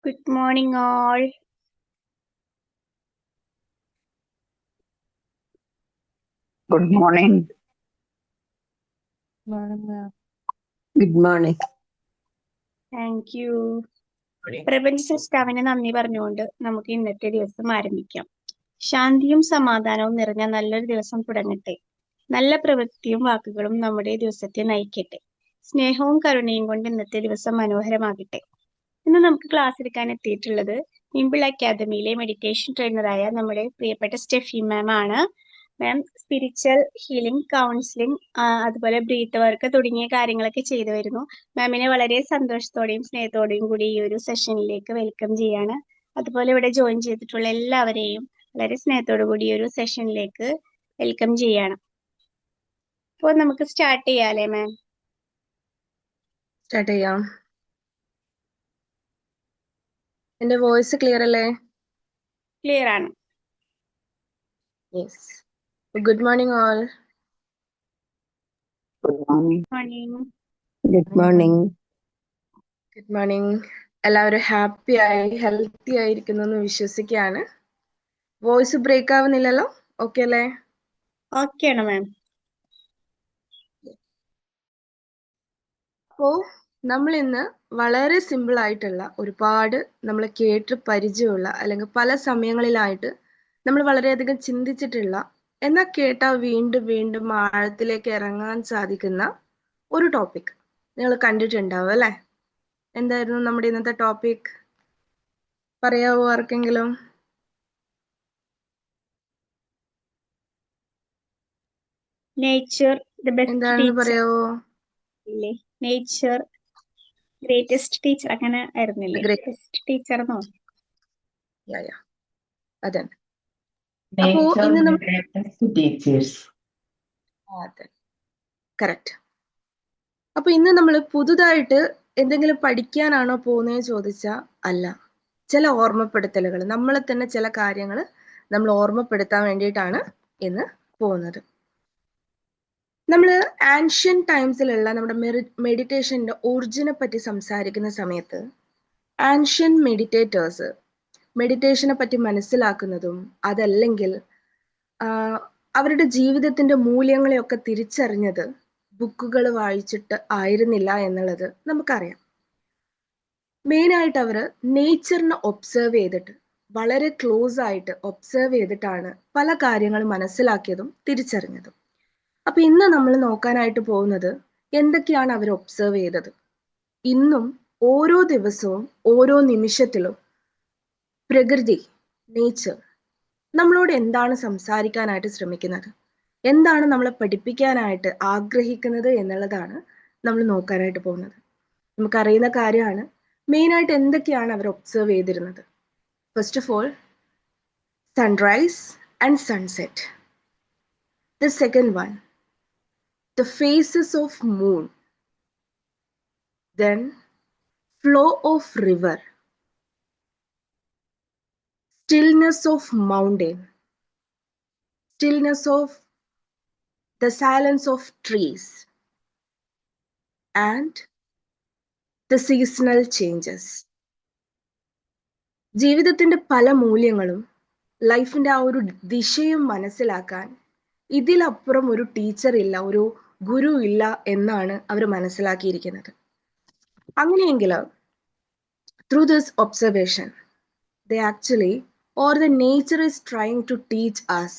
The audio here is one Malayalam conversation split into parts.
Good morning, all. Good morning. Morning, ma'am. Good morning. Thank you. പ്രപഞ്ച സൃഷ്ടാവിന് നന്ദി പറഞ്ഞുകൊണ്ട് നമുക്ക് ഇന്നത്തെ ദിവസം ആരംഭിക്കാം. ശാന്തിയും സമാധാനവും നിറഞ്ഞ നല്ലൊരു ദിവസം തുടങ്ങട്ടെ. നല്ല പ്രവൃത്തിയും വാക്കുകളും നമ്മുടെ ദിവസത്തെ നയിക്കട്ടെ. സ്നേഹവും കരുണയും കൊണ്ട് ഇന്നത്തെ ദിവസം മനോഹരമാകട്ടെ. ഇന്ന് നമുക്ക് ക്ലാസ് എടുക്കാൻ എത്തിയിട്ടുള്ളത് വിംബിൾ അക്കാദമിയിലെ മെഡിറ്റേഷൻ ട്രെയിനറായ നമ്മുടെ പ്രിയപ്പെട്ട സ്റ്റെഫി മാം ആണ്. മാം സ്പിരിച്വൽ ഹീലിംഗ്, കൗൺസിലിംഗ്, അതുപോലെ ബ്രീത്ത് വർക്ക് തുടങ്ങിയ കാര്യങ്ങളൊക്കെ ചെയ്തു വരുന്നു. മാമിനെ വളരെ സന്തോഷത്തോടെയും സ്നേഹത്തോടെയും കൂടി ഈ ഒരു സെഷനിലേക്ക് വെൽക്കം ചെയ്യാണ്. അതുപോലെ ഇവിടെ ജോയിൻ ചെയ്തിട്ടുള്ള എല്ലാവരെയും വളരെ സ്നേഹത്തോടു കൂടി ഈ ഒരു സെഷനിലേക്ക് വെൽക്കം ചെയ്യാണ്. അപ്പോൾ നമുക്ക് സ്റ്റാർട്ട് ചെയ്യാല്ലേ മാം? സ്റ്റാർട്ട് ചെയ്യാം. എന്റെ വോയിസ് ക്ലിയർ അല്ലേ? ക്ലിയർ ആണ്. Yes. Good morning all. Good morning. Morning. Good morning. Good morning. എല്ലാവരും ഹാപ്പി ആയി ഹെൽത്തി ആയിരിക്കുന്നു എന്ന് വിശ്വസിക്കുകയാണ്. വോയിസ് ബ്രേക്ക് ആവുന്നില്ലല്ലോ? ഓക്കെ അല്ലേ? ഓക്കെ ആണ് മാം. അപ്പോ നമ്മൾ ഇന്ന് വളരെ സിമ്പിൾ ആയിട്ടുള്ള ഒരുപാട് നമ്മൾ കേട്ട് പരിചയമുള്ള അല്ലെങ്കിൽ പല സമയങ്ങളിലായിട്ട് നമ്മൾ വളരെയധികം ചിന്തിച്ചിട്ടുള്ള എന്നാൽ കേട്ടാൽ വീണ്ടും വീണ്ടും ആഴത്തിലേക്ക് ഇറങ്ങാൻ സാധിക്കുന്ന ഒരു ടോപ്പിക് നിങ്ങൾ കണ്ടിട്ടുണ്ടാവും അല്ലേ? എന്തായിരുന്നു നമ്മുടെ ഇന്നത്തെ ടോപ്പിക്? പറയാവോ ആർക്കെങ്കിലും? നേച്ചർ ദ ബെസ്റ്റ് എന്താണെന്ന് ടീച്ചർ പറയാവോ? ഇല്ലേ? നേച്ചർ ഗ്രേറ്റസ്റ്റ് ടീച്ചർ അങ്ങനെ ആയിരുന്നില്ലേ? Great. ബെസ്റ്റ് ടീച്ചർ എന്നോ? അതെ. അപ്പോ Nature ഇന്ന് the greatest teachers. അതെ, കറക്റ്റ്. അപ്പൊ ഇന്ന് നമ്മൾ പുതുതായിട്ട് എന്തെങ്കിലും പഠിക്കാനാണോ പോകുന്നതെന്ന് ചോദിച്ചാൽ അല്ല. ചില ഓർമ്മപ്പെടുത്തലുകൾ, നമ്മളെ തന്നെ ചില കാര്യങ്ങൾ നമ്മൾ ഓർമ്മപ്പെടുത്താൻ വേണ്ടിയിട്ടാണ് ഇന്ന് പോകുന്നത്. നമ്മൾ ആൻഷ്യൻ ടൈംസിലുള്ള നമ്മുടെ മെഡിറ്റേഷൻ്റെ ഒറിജിനെ പറ്റി സംസാരിക്കുന്ന സമയത്ത് ആൻഷ്യൻ മെഡിറ്റേറ്റേഴ്സ് മെഡിറ്റേഷനെ പറ്റി മനസ്സിലാക്കുന്നതും അതല്ലെങ്കിൽ അവരുടെ ജീവിതത്തിന്റെ മൂല്യങ്ങളെയൊക്കെ തിരിച്ചറിഞ്ഞത് ബുക്കുകൾ വായിച്ചിട്ട് ആയിരുന്നില്ല എന്നുള്ളത് നമുക്കറിയാം. മെയിനായിട്ട് അവർ നേച്ചറിനെ ഒബ്സർവ് ചെയ്തിട്ട് വളരെ ക്ലോസ് ആയിട്ട് ഒബ്സർവ് ചെയ്തിട്ടാണ് പല കാര്യങ്ങളും മനസ്സിലാക്കിയതും തിരിച്ചറിഞ്ഞതും. അപ്പൊ ഇന്ന് നമ്മൾ നോക്കാനായിട്ട് പോകുന്നത് എന്തൊക്കെയാണ് അവർ ഒബ്സർവ് ചെയ്തത്. ഇന്നും ഓരോ ദിവസവും ഓരോ നിമിഷത്തിലും പ്രകൃതി, നേച്ചർ നമ്മളോട് എന്താണ് സംസാരിക്കാനായിട്ട് ശ്രമിക്കുന്നത്, എന്താണ് നമ്മളെ പഠിപ്പിക്കാനായിട്ട് ആഗ്രഹിക്കുന്നത് എന്നുള്ളതാണ് നമ്മൾ നോക്കാനായിട്ട് പോകുന്നത്. നമുക്കറിയുന്ന കാര്യമാണ് മെയിനായിട്ട് എന്തൊക്കെയാണ് അവർ ഒബ്സർവ് ചെയ്തിരുന്നത്. First of all, sunrise and sunset. The second one, the phases of moon. Then flow of river, stillness of mountain, stillness of the silence of trees, and the seasonal changes. ജീവിതത്തിന്റെ പല മൂല്യങ്ങളും ലൈഫിന്റെ ആ ഒരു ദിശയും മനസ്സിലാക്കാൻ ഇതിലപ്പുറം ഒരു ടീച്ചർ ഇല്ല, ഒരു ഗുരു ഇല്ല എന്നാണ് അവർ മനസ്സിലാക്കിയിരിക്കുന്നത്. അങ്ങനെയെങ്കിൽ through this observation they actually, or the nature is trying to teach us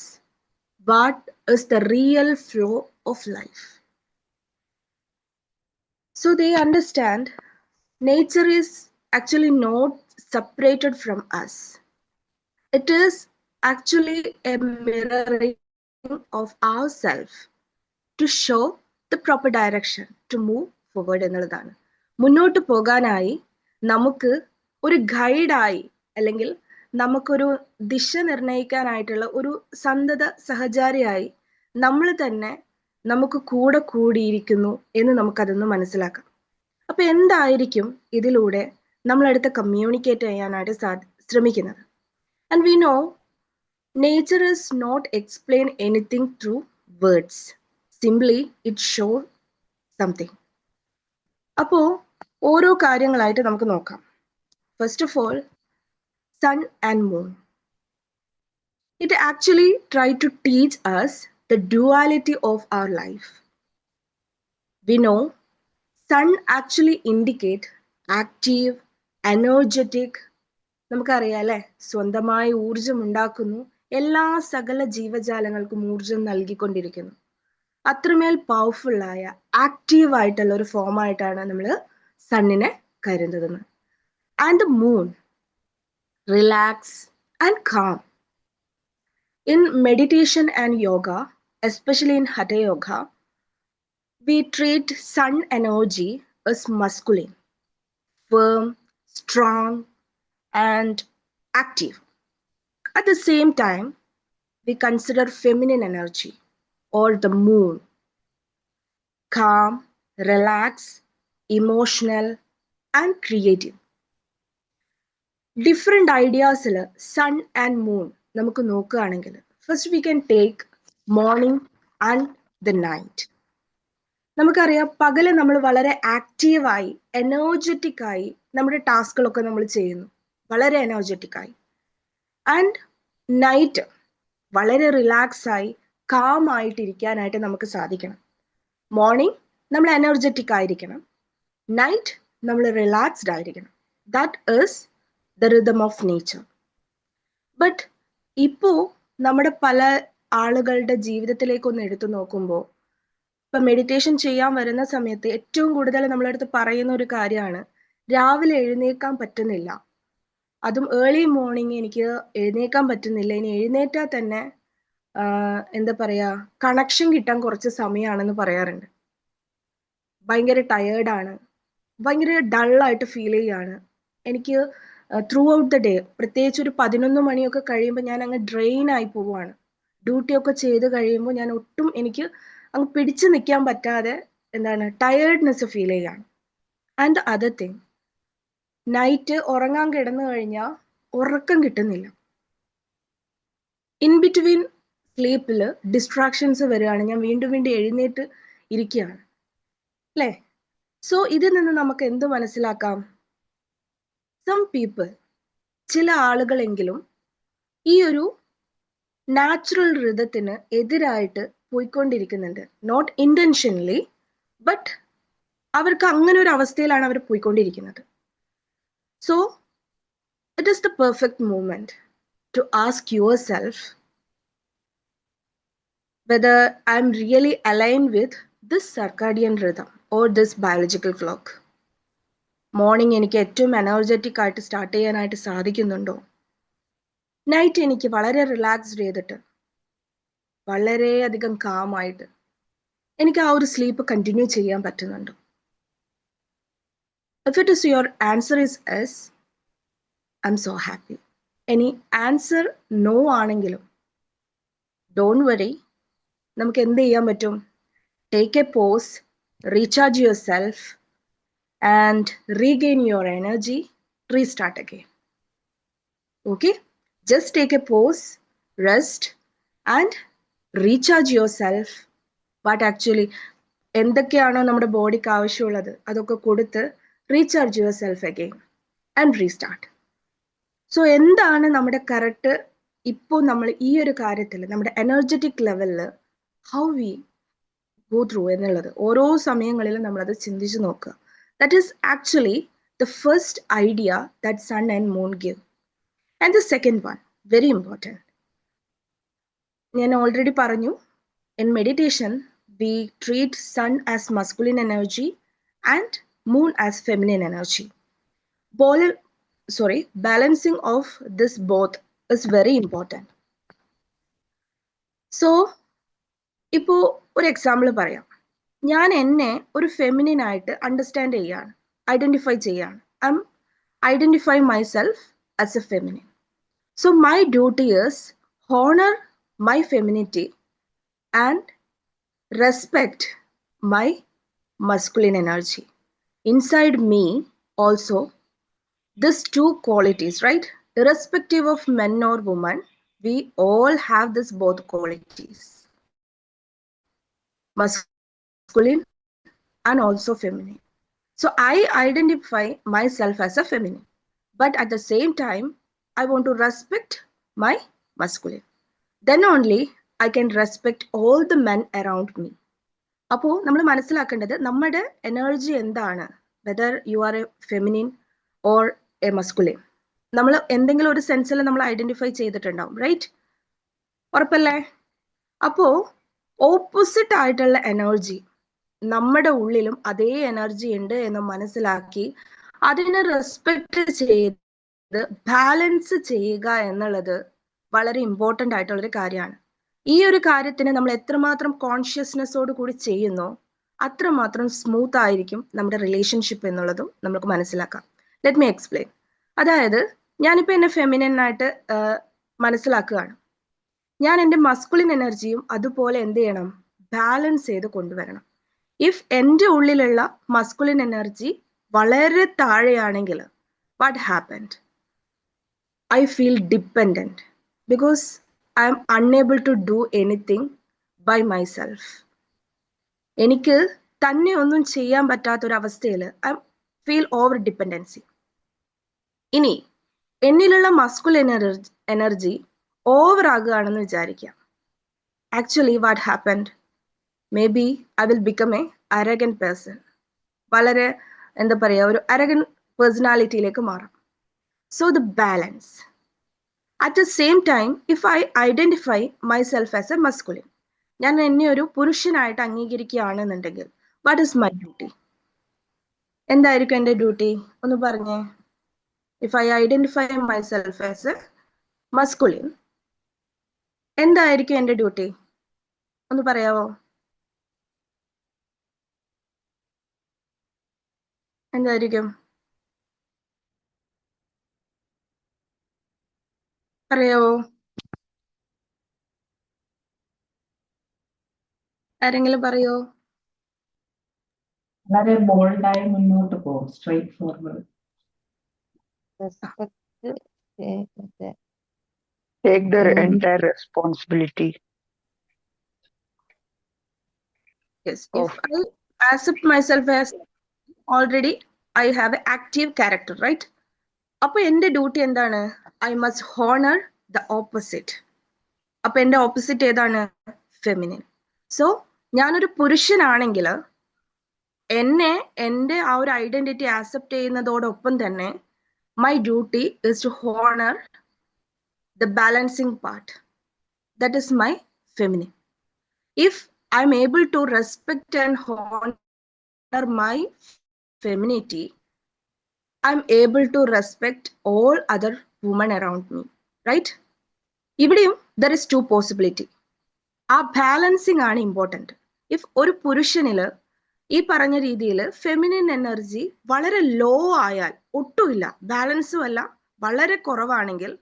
what is the real flow of life. So they understand nature is actually not separated from us. It is actually a mirroring of ourselves to show the proper direction to move forward എന്നുള്ളതാണ്. മുന്നോട്ട് പോകാനായി നമുക്ക് ഒരു ഗൈഡായി അല്ലെങ്കിൽ നമുക്കൊരു ദിശ നിർണ്ണയിക്കാനായിട്ടുള്ള ഒരു സന്തത സഹചാരിയായി നമ്മൾ തന്നെ നമുക്ക് കൂടെ കൂടിയിരിക്കുന്നു എന്ന് നമുക്കതൊന്ന് മനസ്സിലാക്കാം. അപ്പൊ എന്തായിരിക്കും ഇതിലൂടെ നമ്മളടുത്ത് കമ്മ്യൂണിക്കേറ്റ് ചെയ്യാനായിട്ട് ശ്രമിക്കുന്നത്. And we know nature is not explain anything through words. Simply it show something. അപ്പോൾ ഓരോ കാര്യങ്ങളായിട്ട് നമുക്ക് നോക്കാം. First of all, sun and moon. It actually tried to teach us the duality of our life. We know sun actually indicate active, energetic. നമുക്കറിയാം അല്ലേ, സ്വന്തമായി ഊർജം ഉണ്ടാക്കുന്നു, എല്ലാ സകല ജീവജാലങ്ങൾക്കും ഊർജം നൽകിക്കൊണ്ടിരിക്കുന്നു. അത്രമേൽ പവർഫുൾ ആയ ആക്റ്റീവ് ആയിട്ടുള്ള ഒരു ഫോം ആയിട്ടാണ് നമ്മൾ സണ്ണിനെ കരുതുന്നത്. And the moon relax and calm. In meditation and yoga, especially in Hatha Yoga, we treat sun energy as masculine, firm, strong, and active. At the same time, we consider feminine energy or the moon, calm, relaxed, emotional, and creative. Different ideas sun and moon നമുക്ക് നോക്കുകയാണെങ്കിൽ first we can take morning and the night. നമുക്കറിയാം പകല് നമ്മൾ വളരെ ആക്റ്റീവായി എനർജറ്റിക് ആയി നമ്മുടെ ടാസ്കുകളൊക്കെ നമ്മൾ ചെയ്യുന്നു, വളരെ എനർജറ്റിക് ആയി. ആൻഡ് നൈറ്റ് വളരെ റിലാക്സ് ആയി കാം ആയിട്ടിരിക്കാനായിട്ട് നമുക്ക് സാധിക്കണം. മോർണിംഗ് നമ്മൾ എനർജറ്റിക് ആയിരിക്കണം, നൈറ്റ് നമ്മൾ റിലാക്സ്ഡ് ആയിരിക്കണം. That is the rhythm of nature. But ഇപ്പോൾ നമ്മുടെ പല ആളുകളുടെ ജീവിതത്തിലേക്കൊന്ന് എടുത്തു നോക്കുമ്പോൾ, ഇപ്പം മെഡിറ്റേഷൻ ചെയ്യാൻ വരുന്ന സമയത്ത് ഏറ്റവും കൂടുതൽ നമ്മളടുത്ത് പറയുന്ന ഒരു കാര്യമാണ് രാവിലെ എഴുന്നേൽക്കാൻ പറ്റുന്നില്ല, അതും ഏർലി മോർണിംഗ് എനിക്ക് എഴുന്നേൽക്കാൻ പറ്റുന്നില്ല, ഇനി എഴുന്നേറ്റാൽ തന്നെ എന്താ പറയുക, കണക്ഷൻ കിട്ടാൻ കുറച്ച് സമയമാണെന്ന് പറയാറുണ്ട്. ഭയങ്കര ടയേർഡാണ്, ഭയങ്കര ഡള്ളായിട്ട് ഫീൽ ചെയ്യുകയാണ്, എനിക്ക് ത്രൂ ഔട്ട് ദ ഡേ, പ്രത്യേകിച്ച് ഒരു 11 മണിയൊക്കെ കഴിയുമ്പോൾ ഞാൻ അങ്ങ് ഡ്രെയിൻ ആയി പോവുകയാണ്. ഡ്യൂട്ടിയൊക്കെ ചെയ്ത് കഴിയുമ്പോൾ ഞാൻ ഒട്ടും എനിക്ക് അങ്ങ് പിടിച്ചു നിൽക്കാൻ പറ്റാതെ എന്താണ് ടയേർഡ്നെസ് ഫീൽ ചെയ്യുകയാണ്. And the other thing, night ഉറങ്ങാൻ കിടന്നു കഴിഞ്ഞാൽ ഉറക്കം കിട്ടുന്നില്ല. ഇൻ ബിറ്റ്വീൻ സ്ലീപ്പിൽ ഡിസ്ട്രാക്ഷൻസ് വരികയാണ്, ഞാൻ വീണ്ടും വീണ്ടും എഴുന്നേറ്റ് ഇരിക്കുകയാണ് അല്ലേ. സോ ഇതിൽ നിന്ന് നമുക്ക് എന്ത് മനസ്സിലാക്കാം? സം പീപ്പിൾ, ചില ആളുകളെങ്കിലും ഈ ഒരു നാച്ചുറൽ റിതത്തിന് എതിരായിട്ട് പോയിക്കൊണ്ടിരിക്കുന്നുണ്ട്. നോട്ട് ഇന്റൻഷനലി, ബട്ട് അവർക്ക് അങ്ങനെ ഒരു അവസ്ഥയിലാണ് അവർ പോയിക്കൊണ്ടിരിക്കുന്നത്. So it is the perfect moment to ask yourself whether I'm really aligned with this circadian rhythm or this biological clock. Morning എനിക്ക് ഏറ്റവും എനർജറ്റിക് ആയിട്ട് സ്റ്റാർട്ട് ചെയ്യാനായിട്ട് സാധിക്കുന്നുണ്ടോ? നൈറ്റ് എനിക്ക് വളരെ റിലാക്സ്ഡ് ചെയ്തിട്ട് വളരെയധികം കാമായിട്ട് എനിക്ക് ആ ഒരു സ്ലീപ്പ് കണ്ടിന്യൂ ചെയ്യാൻ പറ്റുന്നുണ്ടോ? If it is your answer is yes, I'm so happy. ഇനി ആൻസർ നോ ആണെങ്കിലും ഡോണ്ട് വറി, നമുക്ക് എന്ത് ചെയ്യാൻ പറ്റും? Take a pause, recharge yourself and regain your energy, restart again. Okay, just take a pause, rest and recharge yourself. But actually എന്തൊക്കെയാണോ നമ്മുടെ ബോഡിക്ക് ആവശ്യമുള്ളത് അതൊക്കെ കൊടുത്ത് recharge your self again and restart. So എന്താണ് നമ്മുടെ കറക്റ്റ് ഇപ്പോൾ നമ്മൾ ഈ ഒരു കാര്യത്തിൽ നമ്മുടെ എനർജറ്റിക് ലെവലിൽ ഹൗ വി ഗോ ത്രൂ എന്നുള്ളത് ഓരോ സമയങ്ങളിലും നമ്മളത് ചിന്തിച്ച് നോക്കുക. That is actually the first idea that sun and moon give. And the second one, very important. ഞാൻ ഓൾറെഡി പറഞ്ഞു, in meditation we treat sun as masculine energy and moon as feminine energy. Balancing of this both is very important. So ഇപ്പോൾ ഒരു എക്സാമ്പിൾ പറയാം. ഞാൻ എന്നെ ഒരു ഫെമിനിൻ ആയിട്ട് അണ്ടർസ്റ്റാൻഡ് ചെയ്യാണ്, ഐഡന്റിഫൈ ചെയ്യാണ്. I M identify myself as A feminine. So my duty is honour my femininity and respect my masculine energy. Inside me also, these two qualities, right? Irrespective of men or women, we all have this both qualities. Masculine and also feminine. So I identify myself as a feminine. but at the same time, I want to respect my masculine. Then only I can respect all the men around me. അപ്പോൾ നമ്മൾ മനസ്സിലാക്കേണ്ടത് നമ്മുടെ എനർജി എന്താണ്, whether you are A feminine or A masculine, നമ്മൾ എന്തെങ്കിലും ഒരു സെൻസിൽ നമ്മൾ ഐഡന്റിഫൈ ചെയ്തിട്ടുണ്ടാവും, റൈറ്റ്? ഉറപ്പല്ലേ? അപ്പോ ഓപ്പോസിറ്റ് ആയിട്ടുള്ള എനർജി നമ്മുടെ ഉള്ളിലും അതേ എനർജി ഉണ്ട് എന്ന് മനസ്സിലാക്കി അതിനെ റെസ്പെക്ട് ചെയ്ത് ബാലൻസ് ചെയ്യുക എന്നുള്ളത് വളരെ ഇമ്പോർട്ടൻ്റ് ആയിട്ടുള്ളൊരു കാര്യമാണ്. ഈ ഒരു കാര്യത്തിന് നമ്മൾ എത്രമാത്രം കോൺഷ്യസ്നെസ്സോട് കൂടി ചെയ്യുന്നോ അത്രമാത്രം സ്മൂത്ത് ആയിരിക്കും നമ്മുടെ റിലേഷൻഷിപ്പ് എന്നുള്ളതും നമുക്ക് മനസ്സിലാക്കാം. Let me explain. അതായത് ഞാനിപ്പോൾ എന്നെ ഫെമിനൻ ആയിട്ട് മനസ്സിലാക്കുകയാണ്. ഞാൻ എൻ്റെ മസ്കുലിൻ എനർജിയും അതുപോലെ എന്ത് ചെയ്യണം, ബാലൻസ് ചെയ്ത് കൊണ്ടുവരണം. ഇഫ് എൻ്റെ ഉള്ളിലുള്ള മസ്കുലിൻ എനർജി വളരെ താഴെയാണെങ്കിൽ what happened? I feel dependent because I am unable to do anything by myself. എനിക്ക് തന്നെ ഒന്നും ചെയ്യാൻ പറ്റാത്തൊരവസ്ഥയിൽ ഐ ഫീൽ ഓവർ ഡിപ്പെൻഡൻസി. ഇനി എന്നിലുള്ള മസ്കുലിൻ എനർജി ഓവർ ആകുകയാണെന്ന് വിചാരിക്കാം. Actually what happened? May be I will become A അരഗൻ person. വളരെ എന്താ പറയുക, ഒരു അരഗൻ പേഴ്സണാലിറ്റിയിലേക്ക് മാറാം. So the balance. At the same time, if I identify myself as a masculine, ഞാൻ എന്നെ ഒരു പുരുഷനായിട്ട് അംഗീകരിക്കുകയാണെന്നുണ്ടെങ്കിൽ what is my duty? എന്തായിരിക്കും എൻ്റെ ഡ്യൂട്ടി? ഒന്ന് പറഞ്ഞേ. If I identify myself as a masculine, എന്തായിരിക്കും എൻ്റെ ഡ്യൂട്ടി? ഒന്ന് പറയാവോ? എന്തായിരിക്കും? പറയാവോ? ആരെങ്കിലും പറയോ? വളരെ ബോൾഡായി മുന്നോട്ട് പോകും, straight forward. Take their entire responsibility. Yes, if I accept myself as already I have an active character, right? അപ്പോൾ എൻ്റെ ഡ്യൂട്ടി എന്താണ്? I must honor the opposite. അപ്പോൾ എൻ്റെ ഓപ്പോസിറ്റ് ഏതാണ്? ഫെമിനിൻ. സോ ഞാനൊരു പുരുഷനാണെങ്കിൽ എന്നെ എൻ്റെ ആ ഒരു ഐഡന്റിറ്റി ആക്സെപ്റ്റ് ചെയ്യുന്നതോടൊപ്പം തന്നെ my duty is to honour the balancing part. That is my feminine. If I'm able to respect and honor my femininity, I'm able to respect all other women around me, right? ഇവിടെയും there is two possibility. ആ ബാലൻസിങ് ആണ് ഇമ്പോർട്ടൻറ്റ്. ഇഫ് ഒരു പുരുഷനില് ഈ പറഞ്ഞ രീതിയിൽ ഫെമിനിൻ എനർജി വളരെ ലോ ആയാൽ, ഒട്ടുമില്ല, ബാലൻസും അല്ല, വളരെ കുറവാണെങ്കിൽ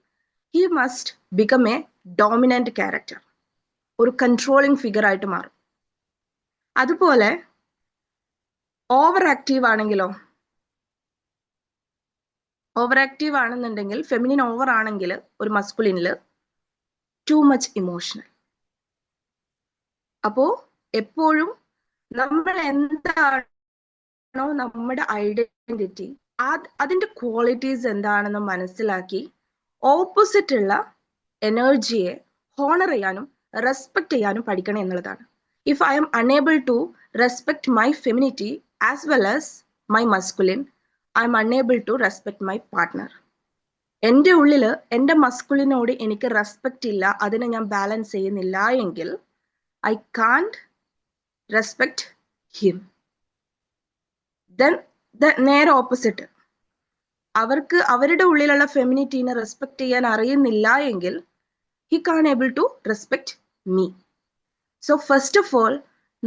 he must become a dominant character, ഒരു കൺട്രോളിങ് ഫിഗർ ആയിട്ട് മാറും. അതുപോലെ ഓവർ ആക്റ്റീവ് ആണെങ്കിലോ, ഓവർ ആക്റ്റീവ് ആണെന്നുണ്ടെങ്കിൽ ഫെമിനിൻ ഓവർ ആണെങ്കിൽ ഒരു മസ്കുലിനിൽ ടു മച്ച് ഇമോഷണൽ. അപ്പോ എപ്പോഴും നമ്മൾ എന്താണോ നമ്മുടെ ഐഡന്റിറ്റി, അതിന്റെ ക്വാളിറ്റീസ് എന്താണെന്ന് മനസ്സിലാക്കി ഓപ്പോസിറ്റ് ഉള്ള എനർജിയെ ഹോണർ ചെയ്യാനും റെസ്പെക്ട് ചെയ്യാനും പഠിക്കണം എന്നുള്ളതാണ്. If I am unable to respect my femininity as well as my masculine, I am unable to respect my partner. എൻ്റെ ഉള്ളിൽ എൻ്റെ മസ്കുലിനോട് എനിക്ക് റെസ്പെക്റ്റ് ഇല്ല, അതിനെ ഞാൻ ബാലൻസ് ചെയ്യുന്നില്ല എങ്കിൽ I can't respect him. Then നേരെ ഓപ്പോസിറ്റ്, അവർക്ക് അവരുടെ ഉള്ളിലുള്ള ഫെമിനിറ്റീനെ റെസ്പെക്ട് ചെയ്യാൻ അറിയുന്നില്ല എങ്കിൽ he can able to respect me. So first of all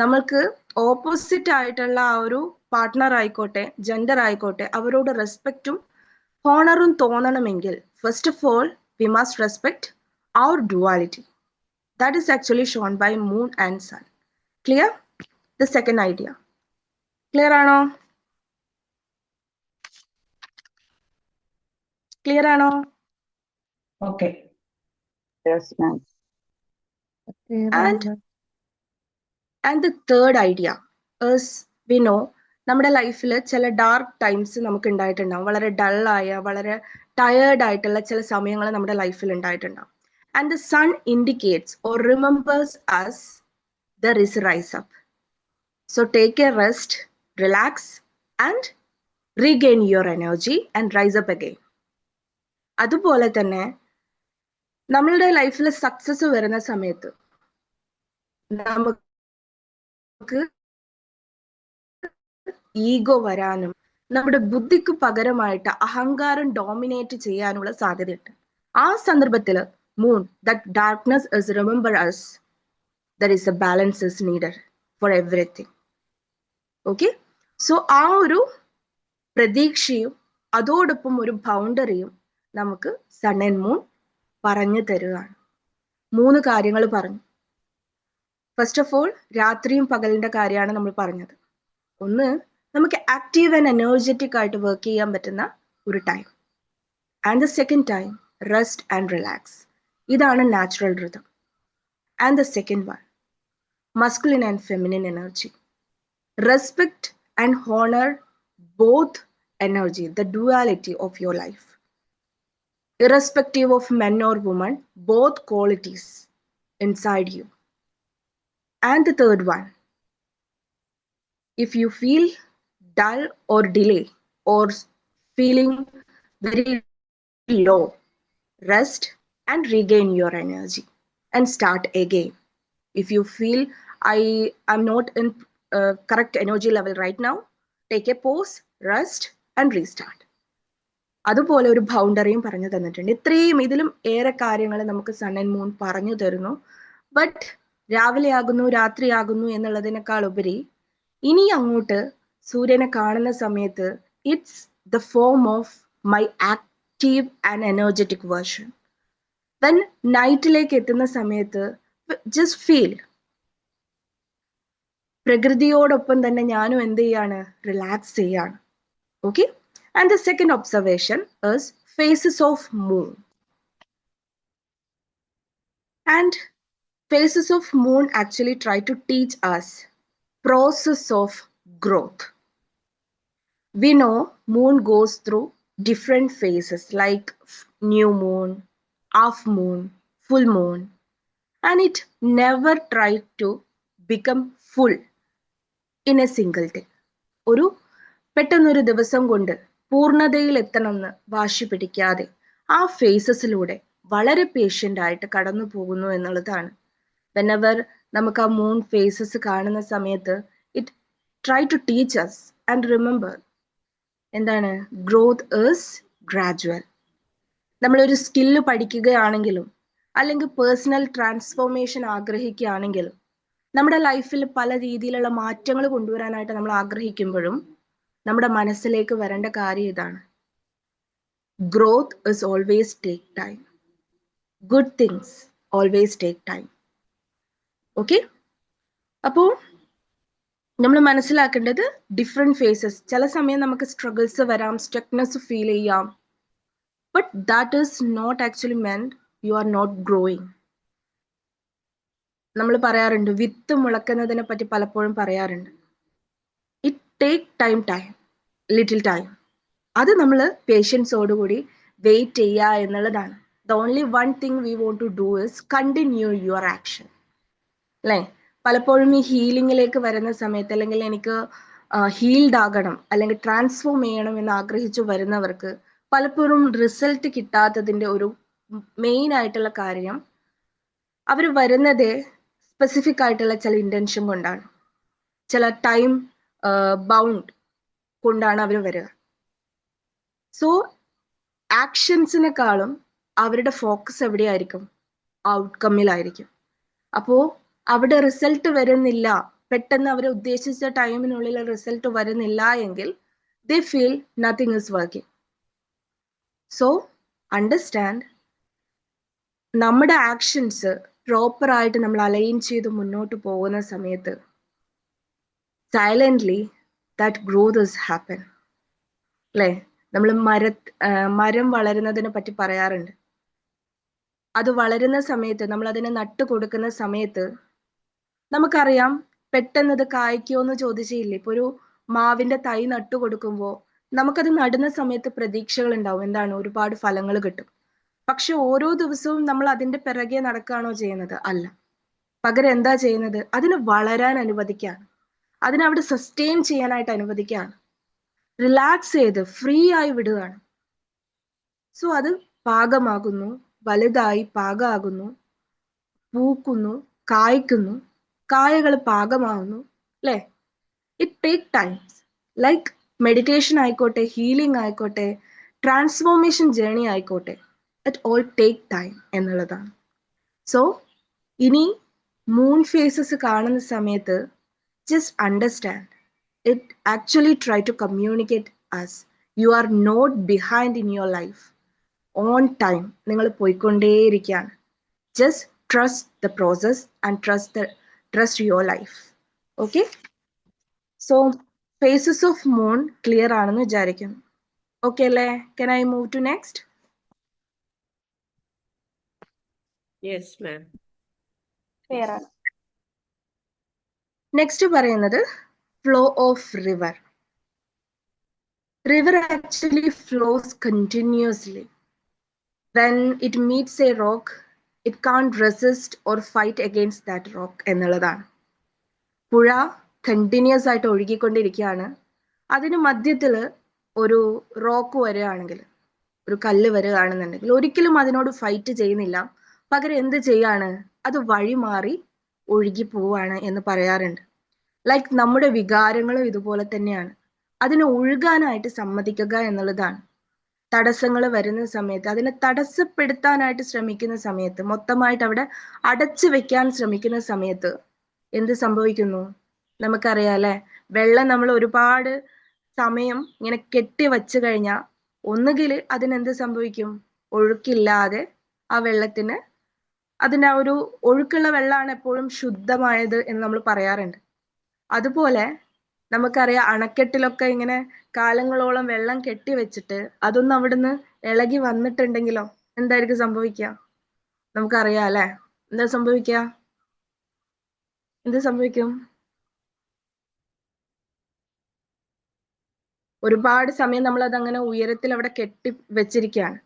നമ്മൾക്ക് ഓപ്പോസിറ്റ് ആയിട്ടുള്ള ആ ഒരു പാർട്ട്ണർ ആയിക്കോട്ടെ, ജെൻഡർ ആയിക്കോട്ടെ, അവരോട് റെസ്പെക്റ്റും ഹോണറും തോന്നണമെങ്കിൽ first of all we must respect our duality. That is actually shown by moon and sun. Clear? The second idea clear ആണോ? ക്ലിയർ ആണോ? Okay. Yes, ma'am. And the third idea is, we know നമ്മുടെ ലൈഫിൽ ചില ഡാർക്ക് ടൈംസ് നമുക്ക് ഉണ്ടായിട്ടുണ്ടാവും. വളരെ ഡള്ളായ, വളരെ ടയേർഡ് ആയിട്ടുള്ള ചില സമയങ്ങൾ നമ്മുടെ ലൈഫിൽ ഉണ്ടായിട്ടുണ്ടാവും. And the sun indicates or remembers us there is rise up. So take a rest, relax and regain your energy and rise up again. അതുപോലെ തന്നെ നമ്മളുടെ ലൈഫിൽ സക്സസ് വരുന്ന സമയത്ത് നമുക്ക് ഈഗോ വരാനും നമ്മുടെ ബുദ്ധിക്ക് പകരമായിട്ട് അഹങ്കാരം ഡോമിനേറ്റ് ചെയ്യാനുള്ള സാധ്യതയുണ്ട്. ആ സന്ദർഭത്തിൽ moon, that darkness is remember us, there is a balance is needed for everything. Okay, so ആ ഒരു പ്രതീക്ഷയും അതോടൊപ്പം ഒരു ബൗണ്ടറിയും നമുക്ക് സൺ ആൻഡ് മൂൺ പറഞ്ഞു തരുകയാണ്. 3 കാര്യങ്ങൾ പറഞ്ഞു. ഫസ്റ്റ് ഓഫ് ഓൾ, രാത്രിയും പകലിന്റെ കാര്യമാണ് നമ്മൾ പറഞ്ഞത്. ഒന്ന്, നമുക്ക് ആക്റ്റീവ് ആൻഡ് എനർജറ്റിക് ആയിട്ട് വർക്ക് ചെയ്യാൻ പറ്റുന്ന ഒരു time. And the second time, rest and relax. ഇതാണ് natural rhythm. And the second one, masculine and feminine energy. Respect and honour both energy, the duality of your life. Irrespective of men or women, both qualities inside you. And the third one, if you feel dull or delay or feeling very low, rest and regain your energy and start again. If you feel I'm not in correct energy level right now, take a pause, rest and restart. അതുപോലെ ഒരു ബൗണ്ടറിയും പറഞ്ഞു തന്നിട്ടുണ്ട്. ഇത്രയും ഇതിലും ഏറെ കാര്യങ്ങൾ നമുക്ക് സൺ ആൻഡ് മൂൺ പറഞ്ഞു തരുന്നു. ബട്ട് രാവിലെ ആകുന്നു, രാത്രിയാകുന്നു എന്നുള്ളതിനേക്കാൾ ഉപരി ഇനി അങ്ങോട്ട് സൂര്യനെ കാണുന്ന സമയത്ത് it's the form of my active and energetic version. Then നൈറ്റിലേക്ക് എത്തുന്ന സമയത്ത് ജസ്റ്റ് ഫീൽ, പ്രകൃതിയോടൊപ്പം തന്നെ ഞാനും എന്ത് ചെയ്യാണ്, റിലാക്സ് ചെയ്യാണ്. Okay. And the second observation is phases of moon. And phases of moon actually try to teach us process of growth. We know moon goes through different phases like new moon, half moon, full moon, and it never tried to become full in a single day. ഒരു പെട്ടെന്നൊരു ദിവസം കൊണ്ട് പൂർണ്ണതയിൽ എത്തണമെന്ന് വാശി പിടിക്കാതെ ആ ഫേസസിലൂടെ വളരെ പേഷ്യൻ്റ് ആയിട്ട് കടന്നു പോകുന്നു എന്നുള്ളതാണ്. വെനെവർ നമുക്ക് ആ മൂൺ ഫേസസ് കാണുന്ന സമയത്ത് it try to teach us and remember എന്താണ്, ഗ്രോത്ത് ഈസ് ഗ്രാജുവൽ. നമ്മളൊരു സ്കില്ല് പഠിക്കുകയാണെങ്കിലും അല്ലെങ്കിൽ പേഴ്സണൽ ട്രാൻസ്ഫോർമേഷൻ ആഗ്രഹിക്കുകയാണെങ്കിലും നമ്മുടെ ലൈഫിൽ പല രീതിയിലുള്ള മാറ്റങ്ങൾ കൊണ്ടുവരാനായിട്ട് നമ്മൾ ആഗ്രഹിക്കുമ്പോഴും നമ്മുടെ മനസ്സിലേക്ക് വരേണ്ട കാര്യം ഇതാണ്, growth is always take time, good things always take time. Okay, അപ്പോൾ നമ്മൾ മനസ്സിലാക്കേണ്ടത് ഡിഫറെൻറ്റ് ഫേസസ്. ചില സമയം നമുക്ക് സ്ട്രഗിൾസ് വരാം, സ്റ്റക്നെസ് ഫീൽ ചെയ്യാം, but that is not actually meant you are not growing. നമ്മൾ പറയാറുണ്ട്, വിത്ത് മുളക്കുന്നതിനെ പറ്റി പലപ്പോഴും പറയാറുണ്ട്. It take time little time. അത് നമ്മൾ പേഷ്യൻസോടുകൂടി വെയിറ്റ് ചെയ്യുക എന്നുള്ളതാണ്. The only one thing we want to do is continue your action. അല്ലേ, പലപ്പോഴും ഈ ഹീലിങ്ങിലേക്ക് വരുന്ന സമയത്ത് അല്ലെങ്കിൽ എനിക്ക് ഹീൽഡ് ആകണം അല്ലെങ്കിൽ ട്രാൻസ്ഫോം ചെയ്യണം എന്ന് ആഗ്രഹിച്ചു വരുന്നവർക്ക് പലപ്പോഴും റിസൾട്ട് കിട്ടാത്തതിൻ്റെ ഒരു മെയിൻ ആയിട്ടുള്ള കാര്യം, അവർ വരുന്നത് സ്പെസിഫിക് ആയിട്ടുള്ള ചില ഇൻറ്റൻഷൻ കൊണ്ടാണ്, ചില ടൈം ബൗണ്ട് കൊണ്ടാണ് അവർ വരിക. സോ ആക്ഷൻസിനെക്കാളും അവരുടെ ഫോക്കസ് എവിടെയായിരിക്കും, ഔട്ട്കമ്മിലായിരിക്കും. അപ്പോൾ അവിടെ റിസൾട്ട് വരുന്നില്ല, പെട്ടെന്ന് അവർ ഉദ്ദേശിച്ച ടൈമിനുള്ളിൽ റിസൾട്ട് വരുന്നില്ല എങ്കിൽ they feel nothing is working. So understand, നമ്മുടെ ആക്ഷൻസ് പ്രോപ്പറായിട്ട് നമ്മൾ അലൈൻ ചെയ്ത് മുന്നോട്ട് പോകുന്ന സമയത്ത് silently that growth is happen. അല്ലേ, നമ്മൾ മരം വളരുന്നതിനെ പറ്റി പറയാറുണ്ട്. അത് വളരുന്ന സമയത്ത്, നമ്മൾ അതിനെ നട്ടു കൊടുക്കുന്ന സമയത്ത് നമുക്കറിയാം പെട്ടെന്ന് അത് കായ്ക്കുമോ എന്ന് ചോദിച്ചില്ലേ. ഇപ്പോൾ ഒരു മാവിന്റെ തൈ നട്ടു കൊടുക്കുമ്പോൾ നമുക്കത് നടുന്ന സമയത്ത് പ്രതീക്ഷകൾ ഉണ്ടാവും, എന്താണ്, ഒരുപാട് ഫലങ്ങൾ കിട്ടും. പക്ഷെ ഓരോ ദിവസവും നമ്മൾ അതിന്റെ പിറകെ നടക്കുകയാണോ ചെയ്യുന്നത്? അല്ല. പകരം എന്താ ചെയ്യുന്നത്? അതിന് വളരാൻ അനുവദിക്കുകയാണ്, അതിനവിടെ സസ്റ്റെയിൻ ചെയ്യാനായിട്ട് അനുവദിക്കുകയാണ്, റിലാക്സ് ചെയ്ത് ഫ്രീ ആയി വിടുകയാണ്. സോ അത് പാകമാകുന്നു, വലുതായി പാകമാകുന്നു, പൂക്കുന്നു, കായ്ക്കുന്നു, കായകൾ പാകമാകുന്നു, അല്ലേ? It take times. Like meditation ആയിക്കോട്ടെ, ഹീലിംഗ് ആയിക്കോട്ടെ, ട്രാൻസ്ഫോർമേഷൻ ജേർണി ആയിക്കോട്ടെ, ഇറ്റ് ഓൾ ടേക്ക് ടൈം എന്നുള്ളതാണ്. സോ ഇനി മൂൺ ഫേസസ് കാണുന്ന സമയത്ത് just understand, it actually try to communicate us. You are not behind in your life. On time നിങ്ങൾ പോയിക്കൊണ്ടേയിരിക്കുകയാണ്. Just trust the process and trust your life. Okay? So phases of moon clear ആണെന്ന് വിചാരിക്കുന്നു. Okay അല്ലേ? Can I move to next? Yes, ma'am. Clear ആണ്. നെക്സ്റ്റ് പറയുന്നത് flow of river. River actually flows continuously. When it meets a rock, it can't resist or fight against that rock എന്നുള്ളതാണ്. പുഴ കണ്ടിന്യൂസ് ആയിട്ട് ഒഴുകിക്കൊണ്ടിരിക്കുകയാണ്. അതിന് മധ്യത്തിൽ ഒരു റോക്ക് വരികയാണെങ്കിൽ, ഒരു കല്ല് വരികയാണെന്നുണ്ടെങ്കിൽ ഒരിക്കലും അതിനോട് ഫൈറ്റ് ചെയ്യുന്നില്ല, പകരം എന്ത് ചെയ്യാണ്? അത് വഴി മാറി ഒഴുകി പോവാണ് എന്ന് പറയാറുണ്ട്. ലൈക്ക് നമ്മുടെ വികാരങ്ങളും ഇതുപോലെ തന്നെയാണ്, അതിനെ ഒഴുകാനായിട്ട് സമ്മതിക്കുക എന്നുള്ളതാണ്. തടസ്സങ്ങൾ വരുന്ന സമയത്ത്, അതിനെ തടസ്സപ്പെടുത്താനായിട്ട് ശ്രമിക്കുന്ന സമയത്ത്, മൊത്തമായിട്ട് അവിടെ അടച്ചു വെക്കാൻ ശ്രമിക്കുന്ന സമയത്ത് എന്ത് സംഭവിക്കുന്നു? നമുക്കറിയാം അല്ലെ, വെള്ളം നമ്മൾ ഒരുപാട് സമയം ഇങ്ങനെ കെട്ടി വച്ചു കഴിഞ്ഞാൽ ഒന്നുകിൽ അതിനെന്ത് സംഭവിക്കും? ഒഴുക്കില്ലാതെ ആ വെള്ളത്തിന്, അതിൻ്റെ ആ ഒരു ഒഴുക്കുള്ള വെള്ളമാണ് എപ്പോഴും ശുദ്ധമായത് എന്ന് നമ്മൾ പറയാറുണ്ട്. അതുപോലെ നമുക്കറിയാം, അണക്കെട്ടിലൊക്കെ ഇങ്ങനെ കാലങ്ങളോളം വെള്ളം കെട്ടി വെച്ചിട്ട് അതൊന്നും അവിടുന്ന് ഇളകി വന്നിട്ടുണ്ടെങ്കിലോ എന്തായിരിക്കും സംഭവിക്കുക? നമുക്കറിയാം അല്ലെ, എന്താ സംഭവിക്കുക? എന്ത് സംഭവിക്കും? ഒരുപാട് സമയം നമ്മൾ അതങ്ങനെ ഉയരത്തിൽ അവിടെ കെട്ടി വെച്ചിരിക്കുകയാണ്,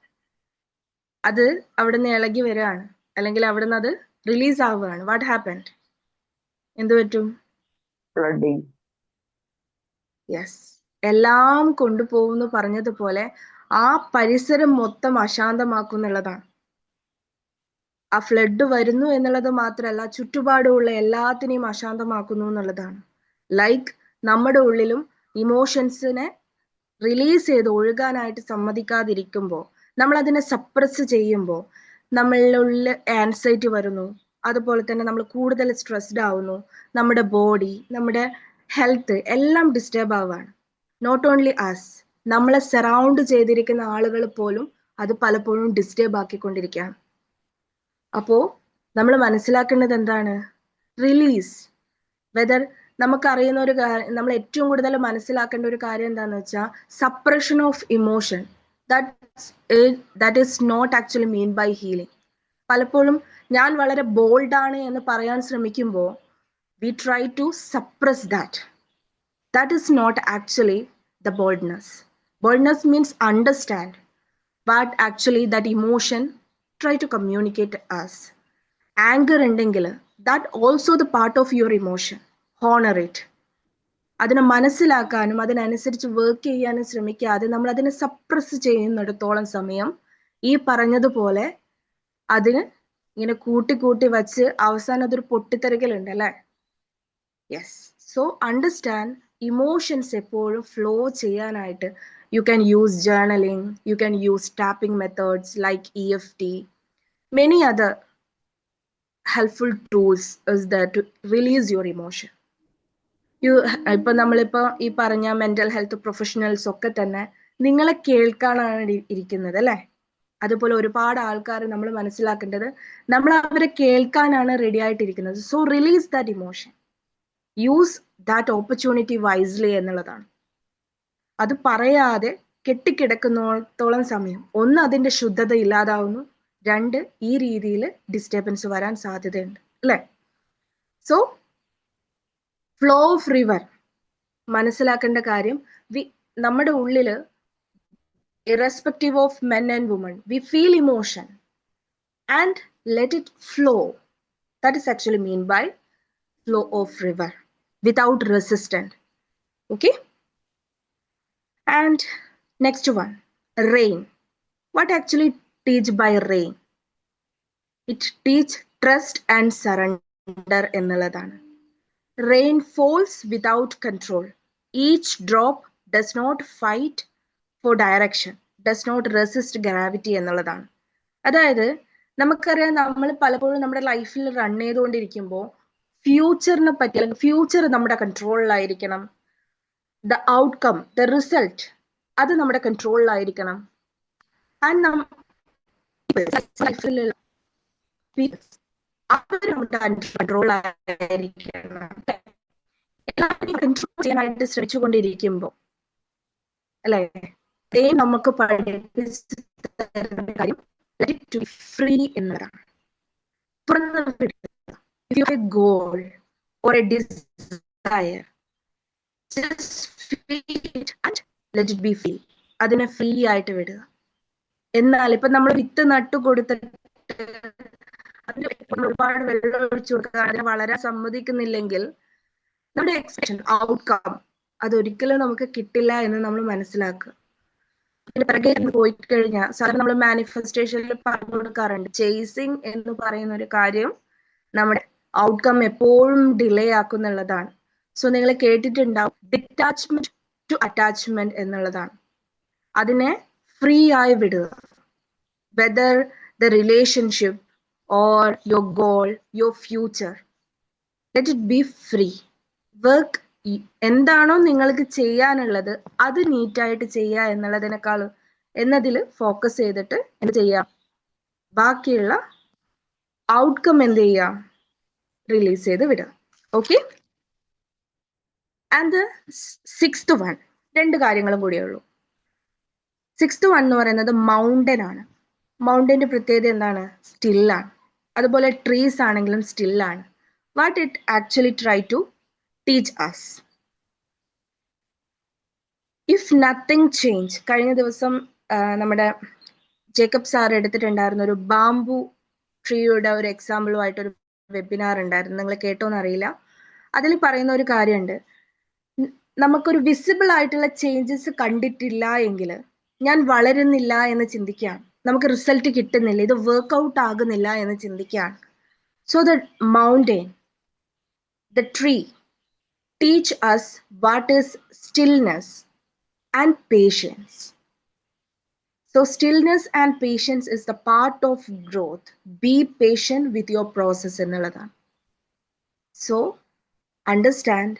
അത് അവിടുന്ന് ഇളകി വരികയാണ്, അല്ലെങ്കിൽ അവിടുന്ന് അത് റിലീസ് ആവുകയാണ്. What happened? എന്ത് പറ്റും? flooding. യെസ്, എല്ലാം കൊണ്ടുപോകുന്നു പറഞ്ഞതുപോലെ ആ പരിസരം മൊത്തം അശാന്തമാക്കും എന്നുള്ളതാണ്. ആ ഫ്ലഡ് വരുന്നു എന്നുള്ളത് മാത്രമല്ല, ചുറ്റുപാടുമുള്ള എല്ലാത്തിനെയും അശാന്തമാക്കുന്നു എന്നുള്ളതാണ്. ലൈക്ക് നമ്മുടെ ഉള്ളിലും ഇമോഷൻസിനെ റിലീസ് ചെയ്ത് ഒഴുകാനായിട്ട് സമ്മതിക്കാതിരിക്കുമ്പോൾ, നമ്മൾ അതിനെ സപ്രസ് ചെയ്യുമ്പോൾ നമ്മളിലുള്ള ആൻസൈറ്റി വരുന്നു, അതുപോലെ തന്നെ നമ്മൾ കൂടുതൽ സ്ട്രെസ്ഡ് ആവുന്നു, നമ്മുടെ ബോഡി, നമ്മുടെ ഹെൽത്ത് എല്ലാം ഡിസ്റ്റർബ് ആവുകയാണ്. നോട്ട് ഓൺലി അസ്, നമ്മളെ സറൗണ്ട് ചെയ്തിരിക്കുന്ന ആളുകൾ പോലും അത് പലപ്പോഴും ഡിസ്റ്റർബ് ആക്കിക്കൊണ്ടിരിക്കുകയാണ്. അപ്പോൾ നമ്മൾ മനസ്സിലാക്കേണ്ടത് എന്താണ്? റിലീസ്. വെദർ നമുക്കറിയുന്ന ഒരു കാര്യം, നമ്മൾ ഏറ്റവും കൂടുതൽ മനസ്സിലാക്കേണ്ട ഒരു കാര്യം എന്താണെന്ന് വെച്ചാൽ, suppression of emotion, that is not actually mean by healing. പലപ്പോഴും ഞാൻ വളരെ ബോൾഡാണ് എന്ന് പറയാൻ ശ്രമിക്കുമ്പോൾ we try to suppress that. That is not actually the boldness. Boldness means understand what actually that emotion try to communicate us. Anger ഉണ്ടെങ്കിൽ that also the part of your emotion. Honor it. അതിനെ മനസ്സിലാക്കാനും അതിനനുസരിച്ച് വർക്ക് ചെയ്യാനും ശ്രമിക്കാതെ നമ്മൾ അതിനെ സപ്രസ് ചെയ്യുന്നിടത്തോളം സമയം ഈ പറഞ്ഞതുപോലെ അതിന് ഇങ്ങനെ കൂട്ടി വച്ച് അവസാനം അതൊരു പൊട്ടിത്തെറിക്കലുണ്ട് അല്ലേ? യെസ്. സോ അണ്ടർസ്റ്റാൻഡ്, ഇമോഷൻസ് എപ്പോഴും ഫ്ലോ ചെയ്യാനായിട്ട് you can use journaling, you can use tapping methods like EFT, many other helpful tools is there to release your emotion. നമ്മളിപ്പോൾ ഈ പറഞ്ഞ മെന്റൽ ഹെൽത്ത് പ്രൊഫഷണൽസ് ഒക്കെ തന്നെ നിങ്ങളെ കേൾക്കാനാണ് ഇരിക്കുന്നത് അല്ലേ? അതുപോലെ ഒരുപാട് ആൾക്കാർ നമ്മൾ മനസ്സിലാക്കേണ്ടത്, നമ്മൾ അവരെ കേൾക്കാനാണ് റെഡി ആയിട്ടിരിക്കുന്നത്. So release that emotion, use that opportunity wisely എന്നുള്ളതാണ്. അത് പറയാതെ കെട്ടിക്കിടക്കുന്നോളത്തോളം സമയം, ഒന്ന് അതിന്റെ ശുദ്ധത ഇല്ലാതാവുന്നു, രണ്ട് ഈ രീതിയിൽ ഡിസ്റ്റർബൻസ് വരാൻ സാധ്യതയുണ്ട് അല്ലേ? സോ ഫ്ലോ ഓഫ് റിവർ, മനസ്സിലാക്കേണ്ട കാര്യം നമ്മുടെ ഉള്ളില് irrespective of men and women, we feel emotion and let it flow. That is actually mean by flow of river without resistance. Okay. And next one, rain. What actually teach by rain? It teach trust and surrender എന്നുള്ളതാണ്. Rain falls without control. Each drop does not fight for direction, does not resist gravity എന്നുള്ളതാണ്. അതായത് നമുക്കറിയാം, നമ്മൾ പലപ്പോഴും നമ്മുടെ ലൈഫിൽ റൺ ചെയ്തുകൊണ്ടിരിക്കുമ്പോൾ ഫ്യൂച്ചറിനെ പറ്റി, അല്ലെങ്കിൽ ഫ്യൂച്ചർ നമ്മുടെ കൺട്രോളിലായിരിക്കണം, ദ ഔട്ട്കം, ദ റിസൾട്ട് അത് നമ്മുടെ കൺട്രോളിലായിരിക്കണം. ആൻഡ് ലൈഫിലുള്ള അവർ നമ്മുടെ കൺട്രോളിലായിരിക്കണം. എല്ലാവരും കൺട്രോൾ ചെയ്യാനായിട്ട് ശ്രമിച്ചുകൊണ്ടിരിക്കുമ്പോൾ അല്ലെ, നമുക്ക് പഠിപ്പിച്ച കാര്യം to be free എന്നതാണ്. If you have a goal or a desire, just feel it and let it be free. അതിനെ ഫ്രീ ആയിട്ട് വിടുക. എന്നാൽ ഇപ്പൊ നമ്മൾ വിത്ത് നട്ടു കൊടുത്തിട്ട് അതിന് ഒരുപാട് വെള്ളം ഒഴിച്ചു കൊടുക്കുക, അതിനെ വളരാൻ സമ്മതിക്കുന്നില്ലെങ്കിൽ നമ്മുടെ എക്സ്പെക്ടേഷൻ ഔട്ട്കം അതൊരിക്കലും നമുക്ക് കിട്ടില്ല എന്ന് നമ്മൾ മനസ്സിലാക്കുക. പിറകെ പോയി കഴിഞ്ഞാൽ സാധാരണ നമ്മൾ മാനിഫെസ്റ്റേഷനിൽ പറഞ്ഞു കൊടുക്കാറുണ്ട്, ചേസിങ് എന്ന് പറയുന്ന ഒരു കാര്യം നമ്മുടെ ഔട്ട്കം എപ്പോഴും ഡിലേ ആക്കുന്നുള്ളതാണ്. സോ നിങ്ങൾ കേട്ടിട്ടുണ്ടാവും ഡിറ്റാച്ച്മെന്റ് ടു അറ്റാച്ച്മെന്റ് എന്നുള്ളതാണ്. അതിനെ ഫ്രീ ആയി വിടുക. Whether the relationship or your goal, your future, let it be free. Work എന്താണോ നിങ്ങൾക്ക് ചെയ്യാനുള്ളത് അത് നീറ്റായിട്ട് ചെയ്യുക എന്നതിൽ ഫോക്കസ് ചെയ്തിട്ട് എന്ത് ചെയ്യാം, ബാക്കിയുള്ള ഔട്ട്കം എന്ത് ചെയ്യാം, റിലീസ് ചെയ്ത് വിടുക. Okay. And the sixth one, രണ്ട് കാര്യങ്ങളും കൂടിയേ ഉള്ളൂ. സിക്സ്ത് വൺ എന്ന് പറയുന്നത് മൗണ്ടൻ ആണ്. മൗണ്ടന്റെ പ്രത്യേകത എന്താണ്? സ്റ്റില്ലാണ്. അതുപോലെ ട്രീസ് ആണെങ്കിലും സ്റ്റില്ലാണ്. What it actually try to teach us, if nothing change. കഴിഞ്ഞ ദിവസം നമ്മുടെ ജേക്കബ് സാർ എടുത്തിട്ടുണ്ടായിരുന്ന ഒരു ബാംബു ട്രീയുടെ ഒരു എക്സാമ്പിളുമായിട്ടൊരു വെബിനാർ ഉണ്ടായിരുന്നു. നിങ്ങൾ കേട്ടോന്ന് അറിയില്ല. അതിൽ പറയുന്ന ഒരു കാര്യമുണ്ട്, നമുക്കൊരു വിസിബിൾ ആയിട്ടുള്ള ചേഞ്ചസ് കണ്ടിട്ടില്ല എങ്കിൽ ഞാൻ വളരുന്നില്ല എന്ന് ചിന്തിക്കുകയാണ്, നമുക്ക് റിസൾട്ട് കിട്ടുന്നില്ല, ഇത് വർക്ക്ഔട്ട് ആകുന്നില്ല എന്ന് ചിന്തിക്കുകയാണ്. So the mountain, the tree teach us what is stillness and patience. So stillness and patience is the part of growth. Be patient with your process എന്നുള്ളതാണ്. So understand,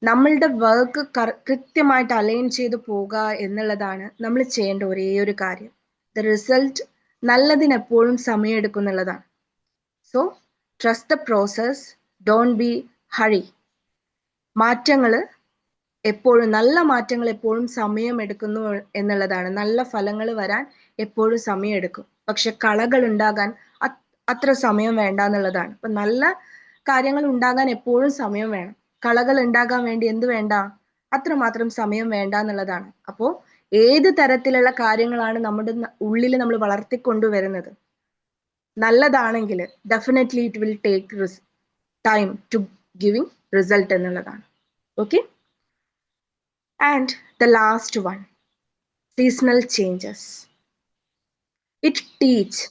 നമ്മളുടെ വർക്ക് കൃത്യമായിട്ട് അലൈൻ ചെയ്ത് പോകുക എന്നുള്ളതാണ് നമ്മൾ ചെയ്യേണ്ട ഒരേ ഒരു കാര്യം. ദ റിസൾട്ട് നല്ലതിനെപ്പോഴും സമയമെടുക്കും എന്നുള്ളതാണ്. So trust the process, don't be hurry. മാറ്റങ്ങൾ എപ്പോഴും, നല്ല മാറ്റങ്ങൾ എപ്പോഴും സമയമെടുക്കുന്നു എന്നുള്ളതാണ്. നല്ല ഫലങ്ങൾ വരാൻ എപ്പോഴും സമയമെടുക്കും, പക്ഷെ കളകൾ ഉണ്ടാകാൻ അത്ര സമയം വേണ്ട എന്നുള്ളതാണ്. അപ്പൊ നല്ല കാര്യങ്ങൾ ഉണ്ടാകാൻ എപ്പോഴും സമയം വേണം. കളകൾ ഉണ്ടാകാൻ വേണ്ടി എന്ത് വേണ്ട? അത്രമാത്രം സമയം വേണ്ട എന്നുള്ളതാണ്. അപ്പോ ഏത് തരത്തിലുള്ള കാര്യങ്ങളാണ് നമ്മുടെ ഉള്ളിൽ നമ്മൾ വളർത്തിക്കൊണ്ടുവരുന്നത് നല്ലതാണെങ്കിൽ definitely it will take time to giving result എന്നുള്ളതാണ്. Okay. And the last one, seasonal changes. It teach